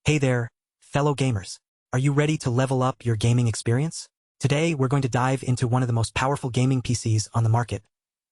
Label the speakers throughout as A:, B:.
A: Hey there, fellow gamers. Are you ready to level up your gaming experience? Today, we're going to dive into one of the most powerful gaming PCs on the market,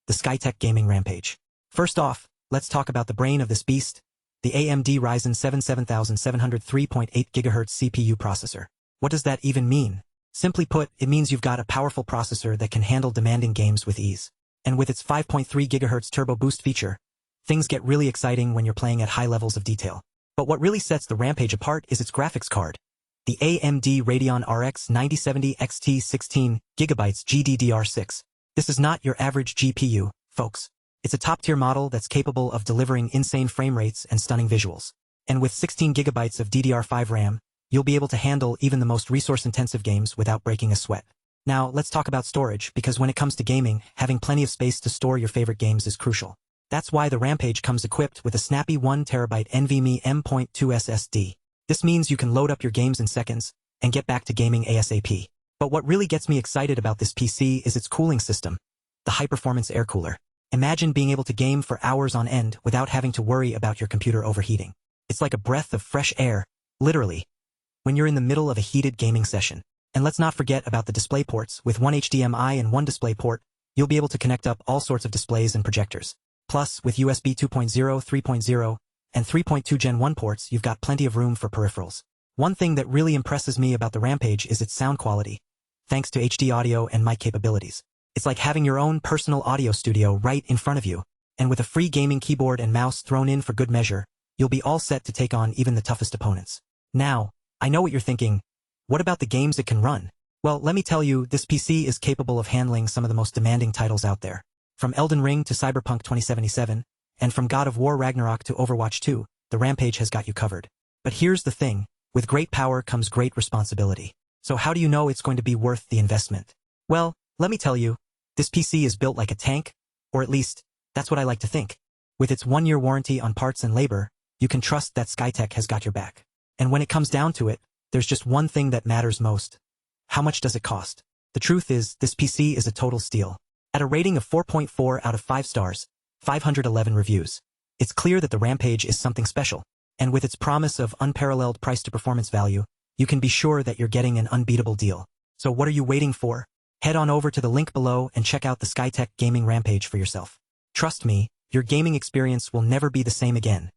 A: the Skytech Gaming Rampage. First off, let's talk about the brain of this beast, the AMD Ryzen 7 7703.8 GHz CPU processor. What does that even mean? Simply put, it means you've got a powerful processor that can handle demanding games with ease. And with its 5.3 GHz turbo boost feature, things get really exciting when you're playing at high levels of detail. But what really sets the Rampage apart is its graphics card. The AMD Radeon RX 9070 XT 16GB GDDR6. This is not your average GPU, folks. It's a top-tier model that's capable of delivering insane frame rates and stunning visuals. And with 16GB of DDR5 RAM, you'll be able to handle even the most resource-intensive games without breaking a sweat. Now, let's talk about storage, because when it comes to gaming, having plenty of space to store your favorite games is crucial. That's why the Rampage comes equipped with a snappy 1TB NVMe M.2 SSD. This means you can load up your games in seconds and get back to gaming ASAP. But what really gets me excited about this PC is its cooling system, the high-performance air cooler. Imagine being able to game for hours on end without having to worry about your computer overheating. It's like a breath of fresh air, literally, when you're in the middle of a heated gaming session. And let's not forget about the display ports. With one HDMI and one display port, you'll be able to connect up all sorts of displays and projectors. Plus, with USB 2.0, 3.0, and 3.2 Gen 1 ports, you've got plenty of room for peripherals. One thing that really impresses me about the Rampage is its sound quality, thanks to HD audio and mic capabilities. It's like having your own personal audio studio right in front of you. And with a free gaming keyboard and mouse thrown in for good measure, you'll be all set to take on even the toughest opponents. Now, I know what you're thinking. What about the games it can run? Well, let me tell you, this PC is capable of handling some of the most demanding titles out there. From Elden Ring to Cyberpunk 2077, and from God of War Ragnarok to Overwatch 2, the Rampage has got you covered. But here's the thing, with great power comes great responsibility. So how do you know it's going to be worth the investment? Well, let me tell you, this PC is built like a tank, or at least, that's what I like to think. With its 1-year warranty on parts and labor, you can trust that Skytech has got your back. And when it comes down to it, there's just one thing that matters most. How much does it cost? The truth is, this PC is a total steal. At a rating of 4.4 out of 5 stars, 511 reviews, it's clear that the Rampage is something special. And with its promise of unparalleled price-to-performance value, you can be sure that you're getting an unbeatable deal. So what are you waiting for? Head on over to the link below and check out the Skytech Gaming Rampage for yourself. Trust me, your gaming experience will never be the same again.